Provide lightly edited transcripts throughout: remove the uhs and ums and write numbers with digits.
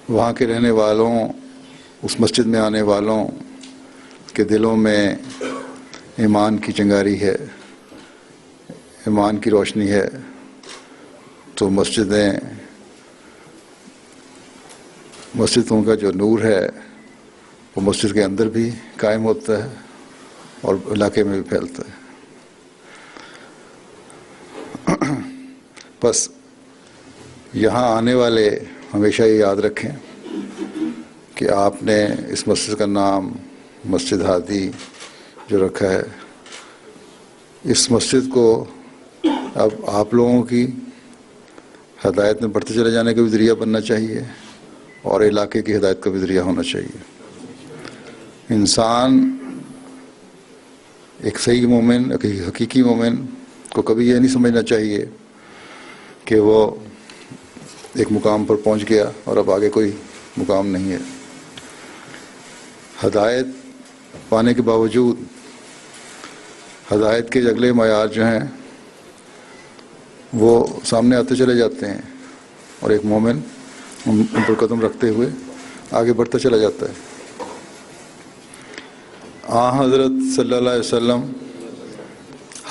وہاں کے رہنے والوں، اس مسجد میں آنے والوں کے دلوں میں ایمان کی چنگاری ہے، ایمان کی روشنی ہے، تو مسجدوں کا جو نور ہے وہ مسجد کے اندر بھی قائم ہوتا ہے اور علاقے میں بھی پھیلتا ہے۔ بس یہاں آنے والے ہمیشہ یہ یاد رکھیں کہ آپ نے اس مسجد کا نام مسجد ہادی جو رکھا ہے، اس مسجد کو اب آپ لوگوں کی ہدایت میں بڑھتے چلے جانے کا بھی ذریعہ بننا چاہیے اور علاقے کی ہدایت کا بھی ذریعہ ہونا چاہیے۔ انسان ایک صحیح مومن، ایک حقیقی مومن کو کبھی یہ نہیں سمجھنا چاہیے کہ وہ ایک مقام پر پہنچ گیا اور اب آگے کوئی مقام نہیں ہے۔ ہدایت پانے کے باوجود ہدایت کے اگلے معیار جو ہیں وہ سامنے آتے چلے جاتے ہیں اور ایک مومن ان پر قدم رکھتے ہوئے آگے بڑھتا چلا جاتا ہے۔ حضرت صلی اللہ علیہ وسلم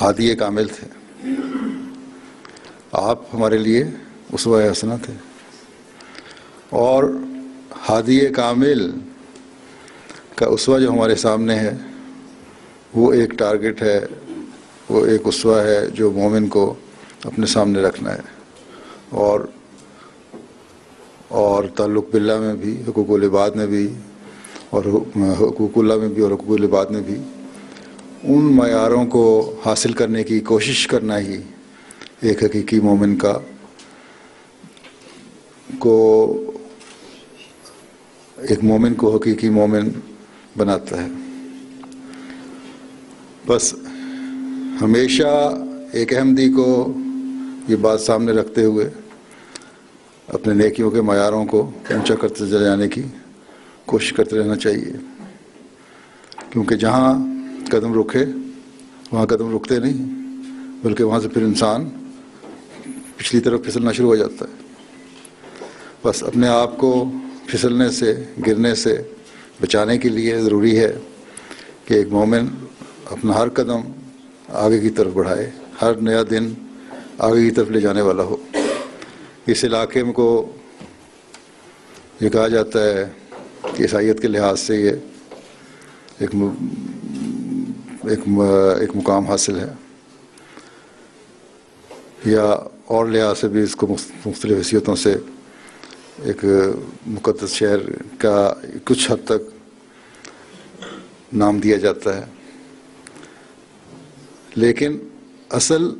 ہادی کامل تھے، آپ ہمارے لیے اسوہ حسنہ تھے، اور ہادی کامل کا اسوہ جو ہمارے سامنے ہے وہ ایک ٹارگٹ ہے، وہ ایک اسوہ ہے جو مومن کو اپنے سامنے رکھنا ہے، اور تعلق باللہ میں بھی، حقوق العباد میں بھی، اور حقوق اللہ میں بھی اور حقوق العباد میں بھی ان معیاروں کو حاصل کرنے کی کوشش کرنا ہی ایک حقیقی مومن کو حقیقی مومن بناتا ہے۔ بس ہمیشہ ایک احمدی کو یہ بات سامنے رکھتے ہوئے اپنے نیکیوں کے معیاروں کو اونچا کرتے چلے جانے کی کوشش کرتے رہنا چاہیے، کیونکہ جہاں قدم رکے وہاں قدم رکتے نہیں، بلکہ وہاں سے پھر انسان پچھلی طرف پھسلنا شروع ہو جاتا ہے۔ بس اپنے آپ کو پھسلنے سے، گرنے سے بچانے کے لیے ضروری ہے کہ ایک مومن اپنا ہر قدم آگے کی طرف بڑھائے، ہر نیا دن آگے کی طرف لے جانے والا ہو۔ اس علاقے کو یہ کہا جاتا ہے کہ عیسائیت کے لحاظ سے یہ ایک مقام حاصل ہے، یا اور لحاظ سے بھی اس کو مختلف حیثیتوں سے ایک مقدس شہر کا کچھ حد تک نام دیا جاتا ہے، لیکن اصل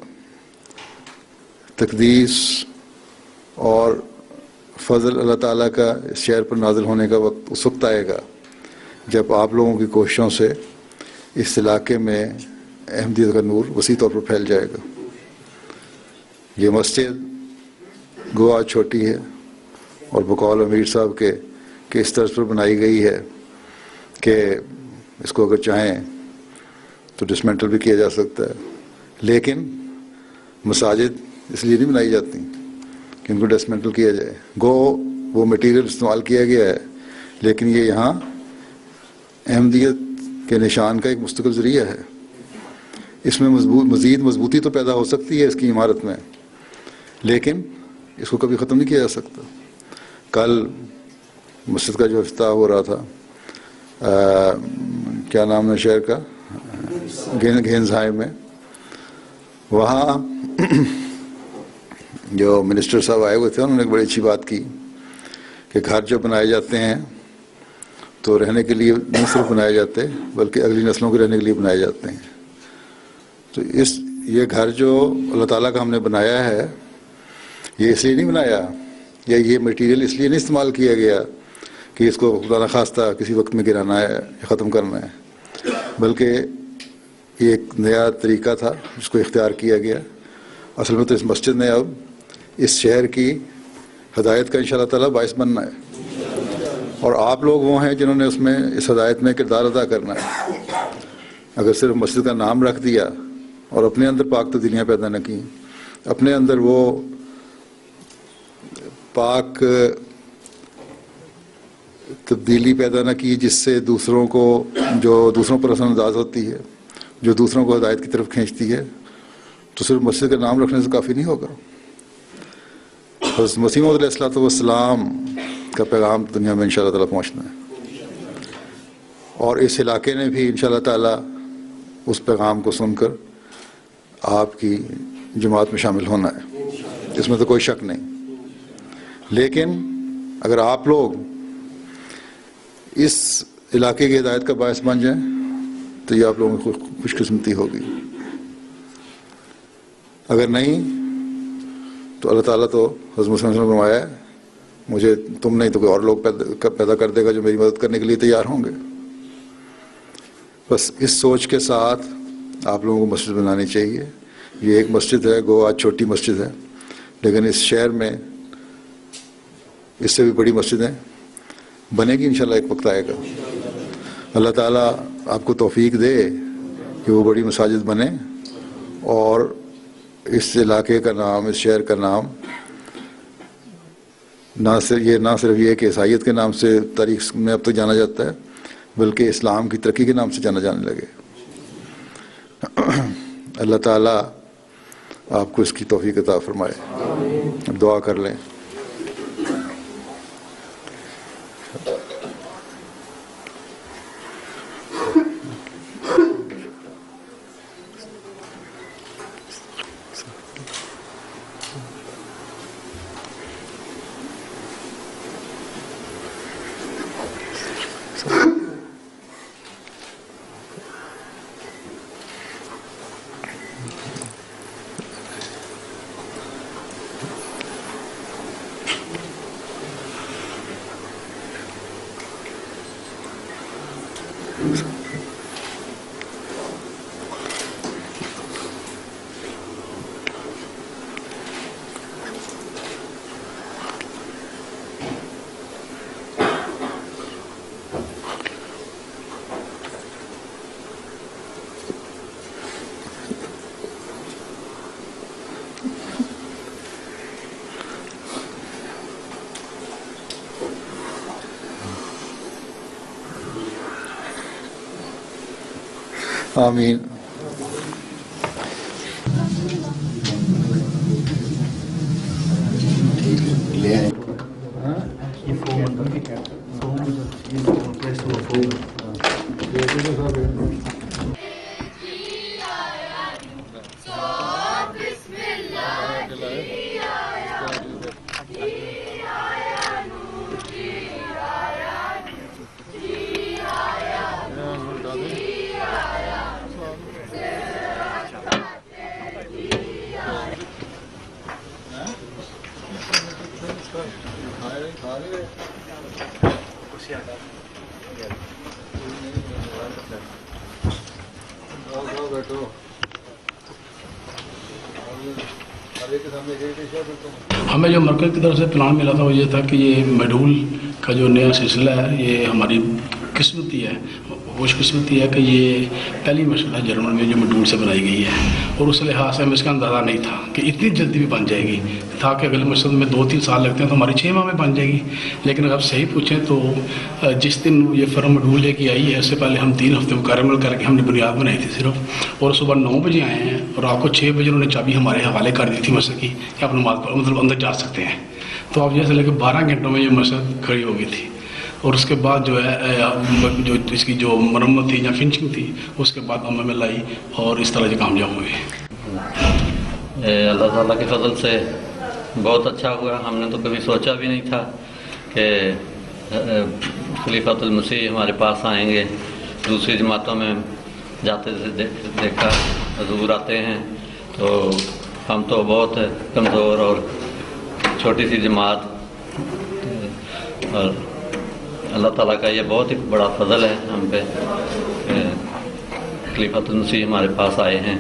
تقدیس اور فضل اللہ تعالیٰ کا اس شہر پر نازل ہونے کا وقت اس وقت آئے گا جب آپ لوگوں کی کوششوں سے اس علاقے میں احمدیت کا نور وسیع طور پر پھیل جائے گا۔ یہ مسجد گو آج چھوٹی ہے اور بقول امیر صاحب کے کہ اس طرز پر بنائی گئی ہے کہ اس کو اگر چاہیں تو ڈسمنٹل بھی کیا جا سکتا ہے، لیکن مساجد اس لیے نہیں بنائی جاتی کہ ان کو ڈسمنٹل کیا جائے۔ گو وہ مٹیریل استعمال کیا گیا ہے، لیکن یہ یہاں احمدیت کے نشان کا ایک مستقل ذریعہ ہے۔ اس میں مزید مضبوطی تو پیدا ہو سکتی ہے اس کی عمارت میں، لیکن اس کو کبھی ختم نہیں کیا جا سکتا۔ کل مسجد کا جو افتتاح ہو رہا تھا، کیا نام ہے شہر کا، گھینزہائے میں، وہاں جو منسٹر صاحب آئے ہوئے تھے انہوں نے ایک بڑی اچھی بات کی کہ گھر جو بنائے جاتے ہیں تو رہنے کے لیے نہیں صرف بنائے جاتے بلکہ اگلی نسلوں کے رہنے کے لیے بنائے جاتے ہیں۔ تو یہ گھر جو اللہ تعالیٰ کا ہم نے بنایا ہے، یہ اس لیے نہیں بنایا یا یہ مٹیریل اس لیے نہیں استعمال کیا گیا کہ اس کو خدا نخواستہ کسی وقت میں گرانا ہے یا ختم کرنا ہے، بلکہ یہ ایک نیا طریقہ تھا جس کو اختیار کیا گیا۔ اصل میں تو اس مسجد نے اب اس شہر کی ہدایت کا انشاءاللہ تعالیٰ باعث بننا ہے، اور آپ لوگ وہ ہیں جنہوں نے اس ہدایت میں کردار ادا کرنا ہے۔ اگر صرف مسجد کا نام رکھ دیا اور اپنے اندر پاک تبدیلیاں پیدا نہ کی، اپنے اندر وہ پاک تبدیلی پیدا نہ کی جس سے دوسروں پر اثر انداز ہوتی ہے، جو دوسروں کو ہدایت کی طرف کھینچتی ہے، تو صرف مسجد کا نام رکھنے سے کافی نہیں ہوگا۔ حضرت مسیح موعود علیہ السلام کا پیغام دنیا میں انشاءاللہ تعالیٰ پہنچنا ہے، اور اس علاقے نے بھی انشاءاللہ تعالیٰ اس پیغام کو سن کر آپ کی جماعت میں شامل ہونا ہے، اس میں تو کوئی شک نہیں۔ لیکن اگر آپ لوگ اس علاقے کی ہدایت کا باعث بن جائیں تو یہ آپ لوگوں کی خوش قسمتی ہوگی، اگر نہیں تو اللہ تعالیٰ تو حضرت مسیح نے فرمایا ہے مجھے تم نہیں تو کوئی اور لوگ پیدا کر دے گا جو میری مدد کرنے کے لیے تیار ہوں گے۔ بس اس سوچ کے ساتھ آپ لوگوں کو مسجد بنانی چاہیے۔ یہ ایک مسجد ہے، گو آج چھوٹی مسجد ہے، لیکن اس شہر میں اس سے بھی بڑی مسجدیں بنے گی انشاءاللہ، ایک وقت آئے گا۔ اللہ تعالیٰ آپ کو توفیق دے کہ وہ بڑی مساجد بنے، اور اس علاقے کا نام، اس شہر کا نام نہ صرف یہ کہ عیسائیت کے نام سے تاریخ میں اب تو جانا جاتا ہے، بلکہ اسلام کی ترقی کے نام سے جانا جانے لگے۔ اللہ تعالیٰ آپ کو اس کی توفیق عطا فرمائے۔ اب دعا کر لیں۔ آمین۔ ہمیں جو مرکز کی طرف سے پلان ملا تھا وہ یہ تھا کہ یہ میڈول کا جو نیا سلسلہ ہے یہ ہماری قسمتی ہے، خوش قسمتی ہے کہ یہ پہلی مشغلہ جرمن میں جو میڈول سے بنائی گئی ہے، اور اس لحاظ سے ہمیں اس کا اندازہ نہیں تھا کہ اتنی جلدی بھی بن جائے گی۔ تھا کہ اگلے مشغلہ میں 2-3 سال لگتے ہیں تو ہماری 6 ماہ میں بن جائے گی، لیکن اگر آپ صحیح پوچھیں تو جس دن یہ فرم میڈول لے کے آئی ہے اس سے پہلے ہم 3 ہفتے مکمل کر کے ہم نے بنیاد بنائی تھی صرف، اور صبح 9 بجے آئے ہیں اور رات کو 6 بجے انہوں نے چابی ہمارے حوالے کر دی تھی مسجد کی کہ آپ نماز مطلب اندر جا سکتے ہیں۔ تو آپ جیسے لے کے 12 گھنٹوں میں یہ مسجد کھڑی ہو گئی تھی، اور اس کے بعد جو ہے جو اس کی جو مرمت تھی یا فنشنگ تھی اس کے بعد ہم میں لائی اور اس طرح سے کامیاب ہوئے۔ اللہ تعالیٰ کے فضل سے بہت اچھا ہوا۔ ہم نے تو کبھی سوچا بھی نہیں تھا کہ خلیفۃ المسیح ہمارے پاس آئیں گے۔ دوسری جماعتوں میں جاتے دیکھا حضور آتے ہیں، تو ہم تو بہت کمزور اور چھوٹی سی جماعت، اور اللہ تعالیٰ کا یہ بہت ہی بڑا فضل ہے ہم پہ، خلیفۃ المسیح ہمارے پاس آئے ہیں۔